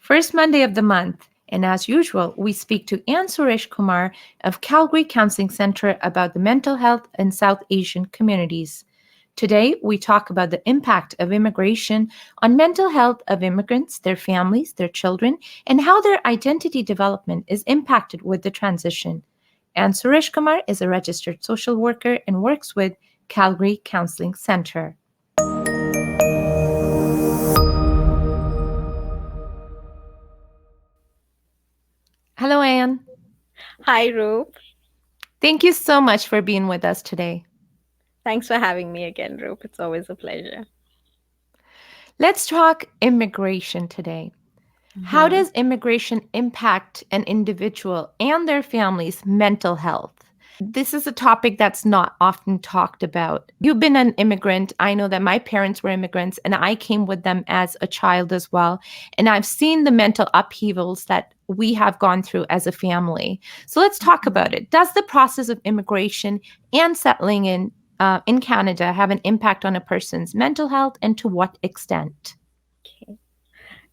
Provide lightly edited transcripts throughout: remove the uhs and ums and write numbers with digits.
First Monday of the month. And as usual, we speak to Anne Sureshkumar of Calgary Counselling Centre about the mental health in South Asian communities. Today, we talk about the impact of immigration on mental health of immigrants, their families, their children, and how their identity development is impacted with the transition. Anne Sureshkumar is a registered social worker and works with Calgary Counselling Centre. Hello, Anne. Hi, Roop. Thank you so much for being with us today. Thanks for having me again, Roop. It's always a pleasure. Let's talk immigration today. How hmm does immigration impact an individual and their family's mental health? This is a topic that's not often talked about. You've been an immigrant. I know that my parents were immigrants and I came with them as a child as well. And I've seen the mental upheavals that we have gone through as a family. So let's talk about it. Does the process of immigration and settling in Canada have an impact on a person's mental health, and to what extent? Okay.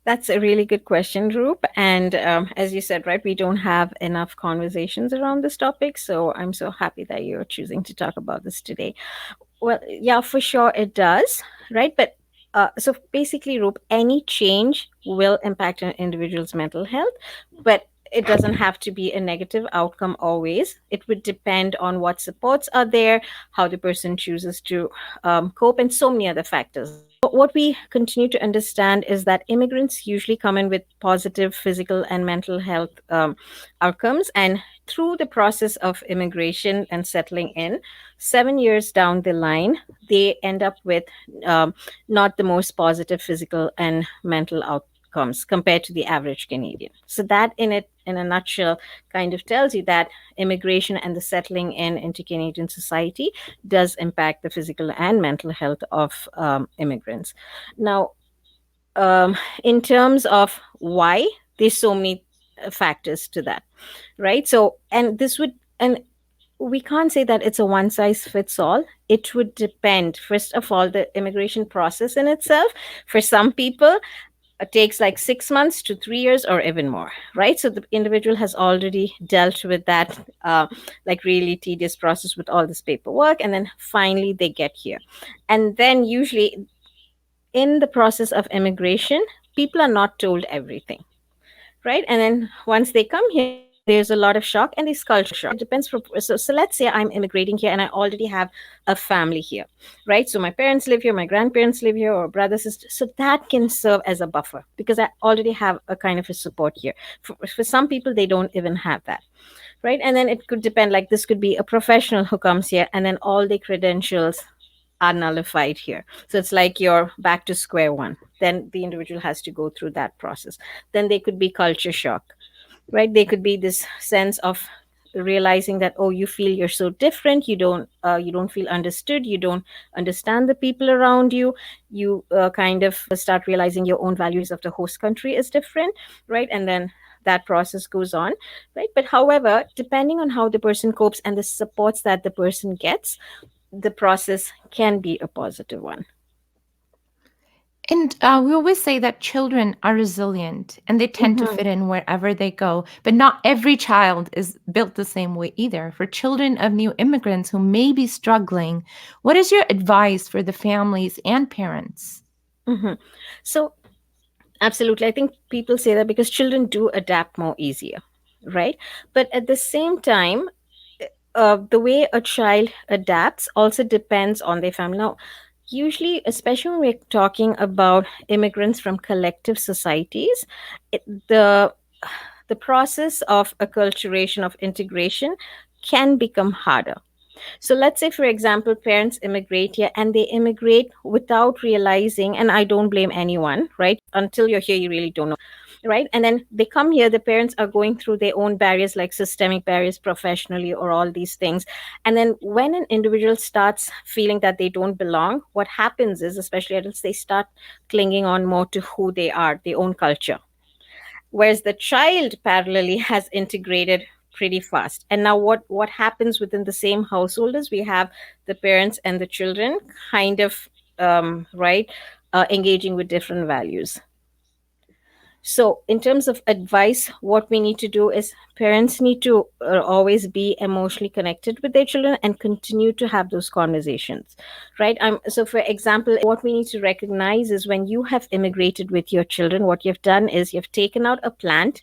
That's a really good question, Roop. And as you said, right, we don't have enough conversations around this topic. So I'm so happy that you're choosing to talk about this today. Well, yeah, for sure it does, right? But so basically, Roop, any change will impact an individual's mental health, but it doesn't have to be a negative outcome always. It would depend on what supports are there, how the person chooses to cope, and so many other factors. What we continue to understand is that immigrants usually come in with positive physical and mental health outcomes. And through the process of immigration and settling in, 7 years down the line, they end up with not the most positive physical and mental outcomes compared to the average Canadian. So that in a nutshell kind of tells you that immigration and the settling in into Canadian society does impact the physical and mental health of immigrants. Now, in terms of why, there's so many factors to that, right? So, and this would, and we can't say that it's a one size fits all. It would depend, first of all, the immigration process in itself. For some people, it takes like 6 months to 3 years or even more, right? So the individual has already dealt with that, like really tedious process with all this paperwork, and then finally they get here. And then usually in the process of immigration, people are not told everything, right? And then once they come here, there's a lot of shock and there's culture shock. It depends. So let's say I'm immigrating here and I already have a family here, right? So my parents live here, my grandparents live here, or brother, sister. So that can serve as a buffer because I already have a kind of a support here. For some people, they don't even have that, right? And then it could depend, like this could be a professional who comes here and then all the credentials are nullified here. So it's like you're back to square one. Then the individual has to go through that process. Then they could be culture shock, right? They could be this sense of realizing that, oh, you feel you're so different, you don't feel understood, you don't understand the people around you. You kind of start realizing your own values of the host country is different, right? And then that process goes on, right? But however, depending on how the person copes and the supports that the person gets, the process can be a positive one. And we always say that children are resilient and they tend to Mhm. fit in wherever they go. But not every child is built the same way either. For children of new immigrants who may be struggling, what is your advice for the families and parents? Mhm. So absolutely. I think people say that because children do adapt more easier, right? But at the same time, the way a child adapts also depends on their family. Now, usually, especially when we're talking about immigrants from collective societies, it, the process of acculturation, of integration, can become harder. So let's say, for example, parents immigrate here and they immigrate without realizing, and I don't blame anyone, right? Until you're here, you really don't know, right? And then they come here, the parents are going through their own barriers, like systemic barriers professionally, or all these things. And then when an individual starts feeling that they don't belong, what happens is, especially adults, they start clinging on more to who they are, their own culture, whereas the child parallelly has integrated pretty fast. And now what happens within the same household is we have the parents and the children kind of right engaging with different values. So, in terms of advice, what we need to do is parents need to always be emotionally connected with their children and continue to have those conversations, right? So, for example, what we need to recognize is when you have immigrated with your children, what you've done is you've taken out a plant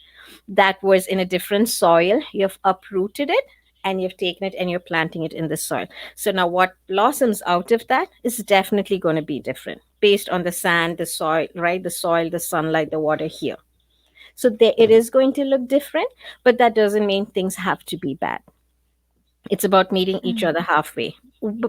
that was in a different soil, you've uprooted it. And you've taken it and you're planting it in the soil. So now, what blossoms out of that is definitely going to be different based on the sand, the soil, right? The soil, the sunlight, the water here. So there, it is going to look different, but that doesn't mean things have to be bad. It's about meeting each Mm. other halfway.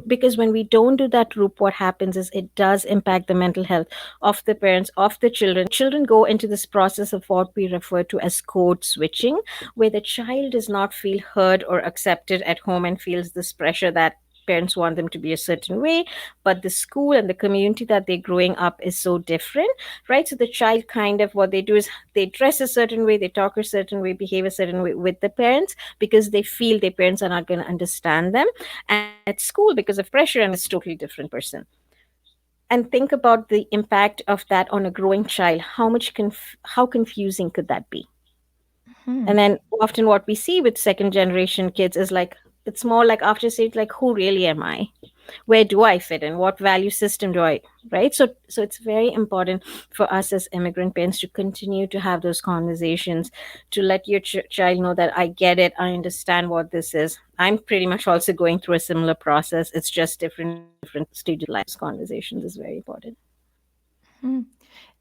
Because when we don't do that, Roop, what happens is it does impact the mental health of the parents, of the children. Children go into this process of what we refer to as code switching, where the child does not feel heard or accepted at home and feels this pressure that parents want them to be a certain way, but the school and the community that they're growing up is so different, right? So the child kind of, what they do is they dress a certain way, they talk a certain way, behave a certain way with the parents because they feel their parents are not going to understand them. And then at school, because of pressure, and it's totally different person. And think about the impact of that on a growing child. How confusing could that be? Mhm. And then often what we see with second generation kids is like, it's more like after stage, like, who really am I? Where do I fit in? What value system do I, right? So it's very important for us as immigrant parents to continue to have those conversations, to let your child know that I get it, I understand what this is. I'm pretty much also going through a similar process. It's just different stages of life. Conversations is very important. Mhm.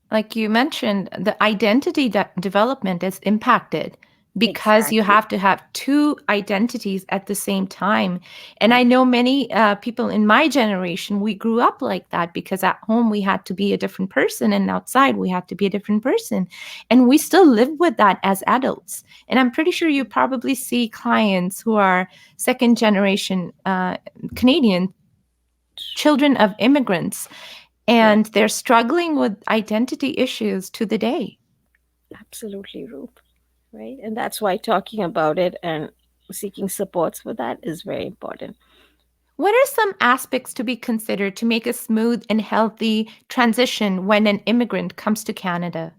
Like you mentioned, the identity development is impacted because you Exactly. have to have two identities at the same time. And I know many people in my generation, we grew up like that because at home we had to be a different person and outside we had to be a different person. And we still live with that as adults. And I'm pretty sure you probably see clients who are second generation Canadian children of immigrants, Yeah, and they're struggling with identity issues to the day. absolutely, Roop. Right. And that's why talking about it and seeking supports for that is very important. What are some aspects to be considered to make a smooth and healthy transition when an immigrant comes to Canada?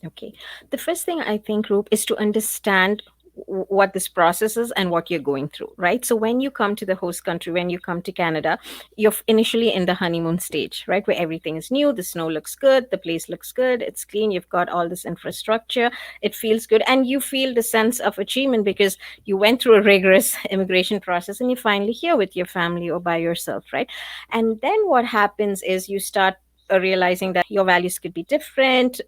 Okay. The first thing I think, Roop, is to understand what this process is and what you're going through, right? So when you come to the host country, when you come to Canada, you're initially in the honeymoon stage, right? Where everything is new, the snow looks good, the place looks good, it's clean, you've got all this infrastructure, it feels good, and you feel the sense of achievement because you went through a rigorous immigration process and you're finally here with your family or by yourself, right? And then what happens is you start realizing that your values could be different.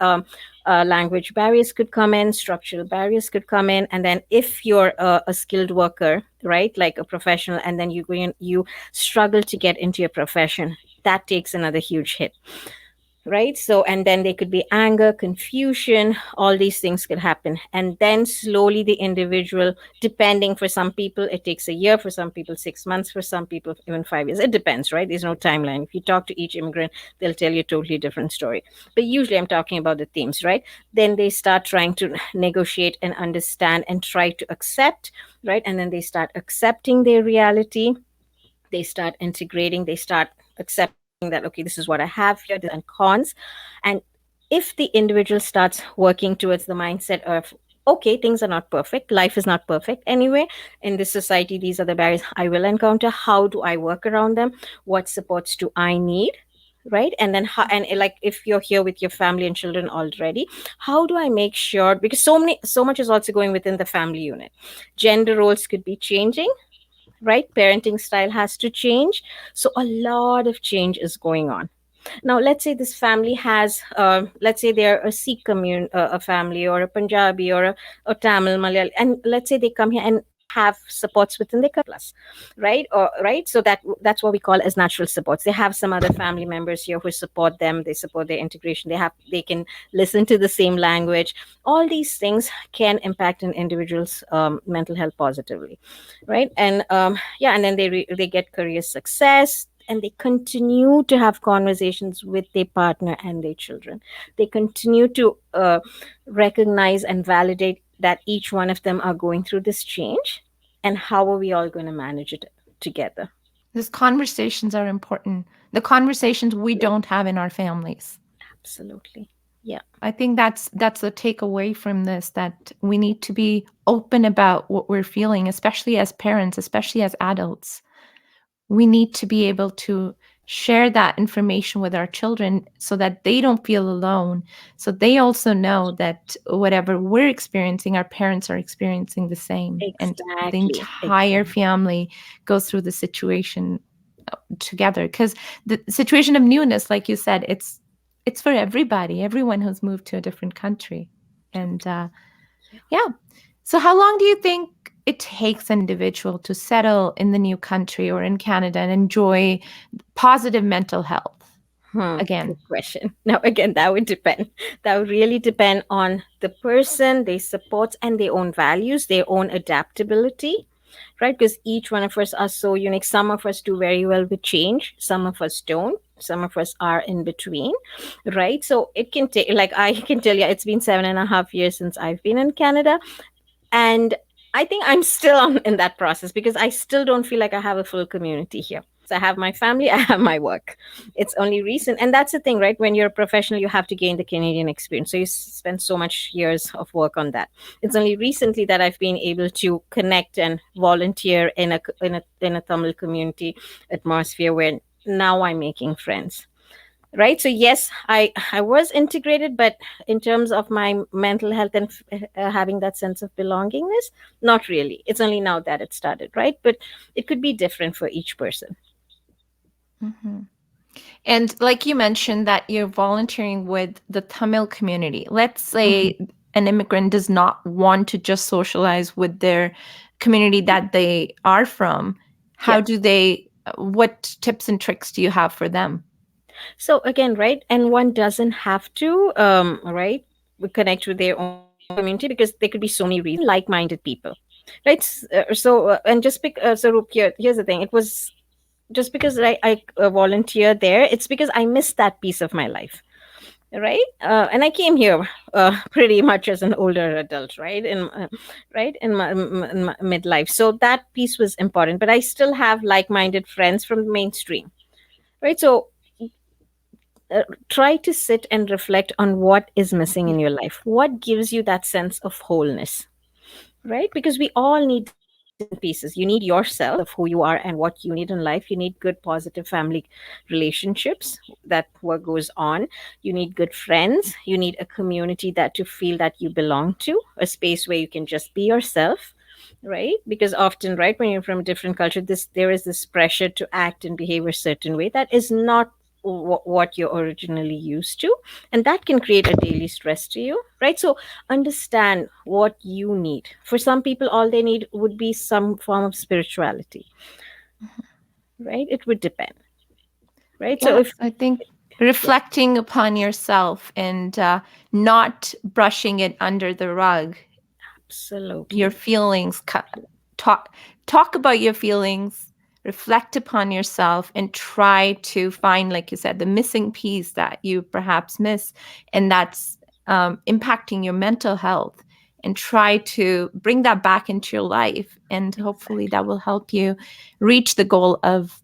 Language barriers could come in, structural barriers could come in, and then if you're a skilled worker, right, like a professional, and then you struggle to get into your profession, that takes another huge hit, right? So, and then there could be anger, confusion, all these things could happen. And then slowly the individual, depending, for some people it takes a year, for some people 6 months, for some people even 5 years, it depends, right? There's no timeline. If you talk to each immigrant, they'll tell you a totally different story, but usually I'm talking about the themes, right? Then they start trying to negotiate and understand and try to accept, right? And then they start accepting their reality, they start integrating, they start accepting that, okay, this is what I have here, this and cons. And if the individual starts working towards the mindset of, okay, things are not perfect, life is not perfect anyway, in this society these are the barriers I will encounter, how do I work around them, what supports do I need, right? And then how, and like if you're here with your family and children already, how do I make sure, because so much is also going within the family unit, gender roles could be changing, right? Parenting style has to change. So a lot of change is going on. Now, let's say this family has, let's say they're a Sikh a family, or a Punjabi, or a Tamil, Malayali, and let's say they come here and they have supports within their plus, right? Or right, so that's what we call as natural supports. They have some other family members here who support them. They support their integration. They can listen to the same language. All these things can impact an individual's mental health positively, right? And yeah, and then they get career success, and they continue to have conversations with their partner and their children. They continue to recognize and validate that each one of them are going through this change, and how are we all going to manage it together. These conversations are important. The conversations we don't have in our families. Absolutely. Yeah. I think that's the takeaway from this, that we need to be open about what we're feeling, especially as parents, especially as adults. We need to be able to share that information with our children so that they don't feel alone. So they also know that whatever we're experiencing, our parents are experiencing the same. And the Exactly. entire family goes through the situation together. Because the situation of newness, like you said, it's for everybody, everyone who's moved to a different country. And Yeah. yeah. So, how long do you think it takes an individual to settle in the new country or in Canada and enjoy positive mental health again? Good question. Now, again, that would depend. That would really depend on the person, their supports, and their own values, their own adaptability, right? Because each one of us are so unique. Some of us do very well with change, some of us don't. Some of us are in between, right? So it can take, like, I can tell you, it's been 7.5 years since I've been in Canada. And I think I'm still in that process because I still don't feel like I have a full community here. So I have my family, I have my work. It's only recent. And that's the thing, right? When you're a professional, you have to gain the Canadian experience. So you spend so much years of work on that. It's only recently that I've been able to connect and volunteer in a Tamil community atmosphere where now I'm making friends, right? So yes, I was integrated, but in terms of my mental health and having that sense of belongingness, not really. It's only now that it started, right? But it could be different for each person. Hmm. And like you mentioned, that you're volunteering with the Tamil community. Let's Mhm. say an immigrant does not want to just socialize with their community that they are from. Yeah. How do they, what tips and tricks do you have for them? So again, right, and one doesn't have to right, connect with their own community because there could be so many reasons. Like-minded people, right? And just so Roop, here's the thing. It was just because I volunteer there, it's because I missed that piece of my life, right? And I came here pretty much as an older adult, right? In my midlife, so that piece was important. But I still have like-minded friends from the mainstream, right? So try to sit and reflect on what is missing in your life. What gives you that sense of wholeness, right? Because we all need different pieces. You need yourself, of who you are and what you need in life. You need good, positive family relationships, that what goes on. You need good friends. You need a community that to feel that you belong to, a space where you can just be yourself, right? Because often, right, when you're from a different culture, there is this pressure to act and behave a certain way that is not what you're originally used to, and that can create a daily stress to you, right? So understand what you need. For some people, all they need would be some form of spirituality, right? It would depend, right? So Yes, if I think yeah, reflecting upon yourself and not brushing it under the rug, your absolutely. feelings, talk about your feelings, reflect upon yourself, and try to find, like you said, the missing piece that you perhaps miss, and that's impacting your mental health. And try to bring that back into your life, and hopefully that will help you reach the goal of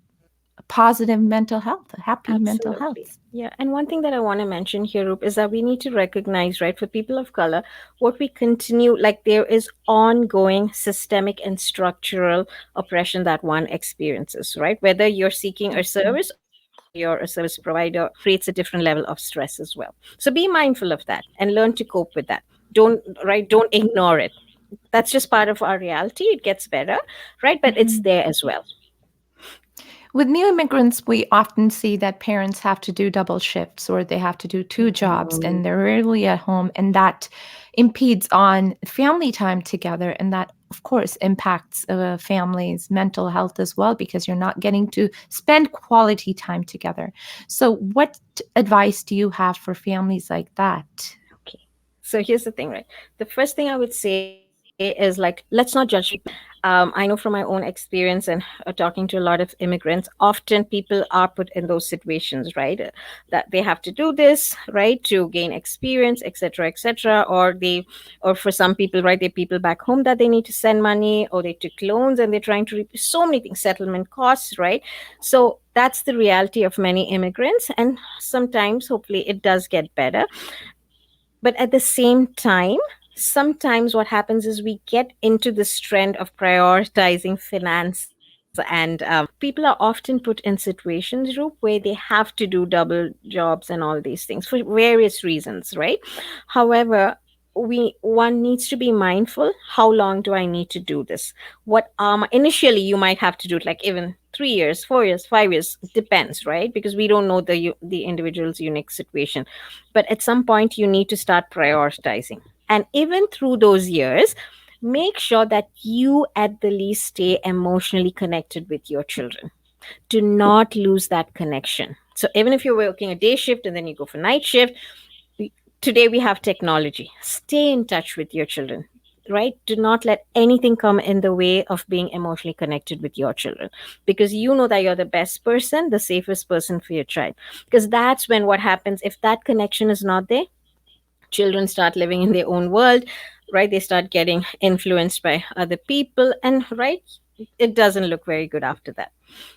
positive mental health, happy mental Absolutely. health. Yeah. And one thing that I want to mention here, Roop, is that we need to recognize, right, for people of color, what we continue, like there is ongoing systemic and structural oppression that one experiences, right? Whether you're seeking a Mhm. service or whether you're a service provider, creates a different level of stress as well. So be mindful of that and learn to cope with that. Don't ignore it. That's just part of our reality. It gets better, right? But it's Mhm. there as well. With new immigrants, we often see that parents have to do double shifts or they have to do two jobs Mhm. and they're rarely at home. And that impedes on family time together. And that, of course, impacts a family's mental health as well, because you're not getting to spend quality time together. So, what advice do you have for families like that? Okay. So here's the thing, right? The first thing I would say is like, let's not judge people. I know from my own experience and talking to a lot of immigrants, often people are put in those situations, right? That they have to do this, right, to gain experience, etc., etc. Or for some people, right, they're people back home that they need to send money, or they took loans and they're trying to so many things, settlement costs, right? So that's the reality of many immigrants, and sometimes, hopefully, it does get better. But at the same time, sometimes what happens is we get into this trend of prioritizing finance, and people are often put in situations, Roop, where they have to do double jobs and all these things for various reasons, right? However, we one needs to be mindful, how long do I need to do this? What initially you might have to do it like even 3 years, 4 years, 5 years, depends, right? Because we don't know the individual's unique situation. But at some point you need to start prioritizing, and even through those years, make sure that you at the least stay emotionally connected with your children. Do not lose that connection. So even if you're working a day shift and then you go for night shift, today we have technology. Stay in touch with your children, right? Do not let anything come in the way of being emotionally connected with your children, because you know that you're the best person, the safest person for your child. Because that's when what happens, if that connection is not there, children start living in their own world, right? They start getting influenced by other people, and right, it doesn't look very good after that,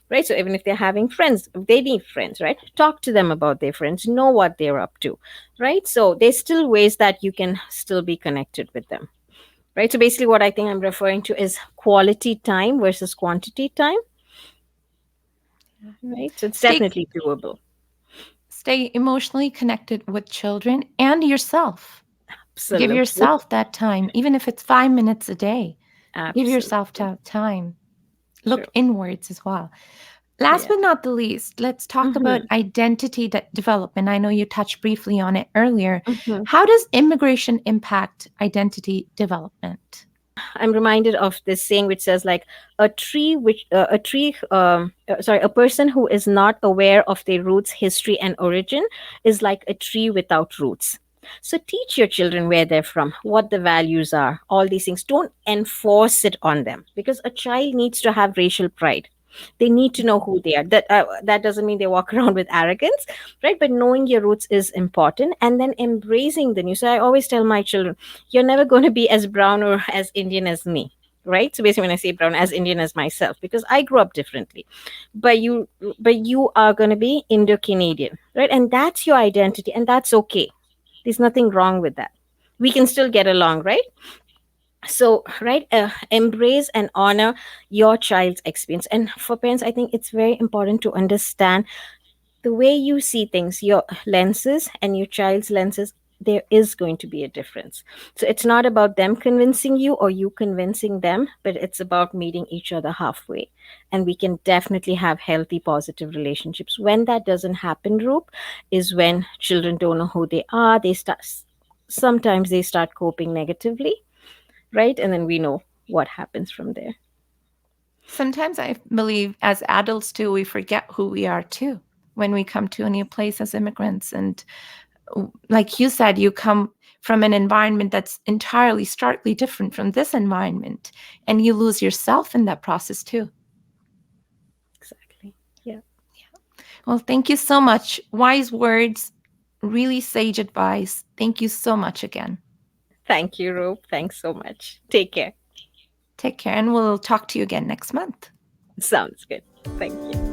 right? So even if they're having friends, they need friends, right? Talk to them about their friends, know what they're up to, right? So there's still ways that you can still be connected with them, right? So basically what I think I'm referring to is quality time versus quantity time, right? So it's Stay definitely doable. stay emotionally connected with children and yourself. Give Absolutely. yourself that time, even if it's 5 minutes a day. Give yourself Absolutely. time. Look True. inwards as well. Last Yeah. but not the least, let's talk about Hmm. identity development. I know you touched briefly on it earlier. Hmm. How does immigration impact identity development? I'm reminded of this saying which says like a tree sorry, a person who is not aware of their roots, history and origin is like a tree without roots. So teach your children where they're from, what the values are, all these things. Don't enforce it on them, because a child needs to have racial pride. They need to know who they are. That doesn't mean they walk around with arrogance, right? But knowing your roots is important, and then embracing the new. So I always tell my children, you're never going to be as brown or as Indian as me, right? So basically when I say brown, as Indian as myself, because I grew up differently. But you are going to be Indo-Canadian, right? And that's your identity, and that's okay. There's nothing wrong with that. We can still get along, right? So right, embrace and honor your child's experience. And for parents, I think it's very important to understand the way you see things, your lenses and your child's lenses, there is going to be a difference. So it's not about them convincing you or you convincing them, but it's about meeting each other halfway. And we can definitely have healthy, positive relationships. When that doesn't happen, Roop, is when children don't know who they are. Sometimes they start coping negatively, right? And then we know what happens from there. Sometimes I believe as adults too, we forget who we are too when we come to a new place as immigrants. And like you said, you come from an environment that's entirely starkly different from this environment, and you lose yourself in that process too. Exactly. Yeah. Well, thank you so much. Wise words, really sage advice. Thank you so much again. Thank you, Rope. Thanks so much. Take care. Take care, and we'll talk to you again next month. Sounds good. Thank you.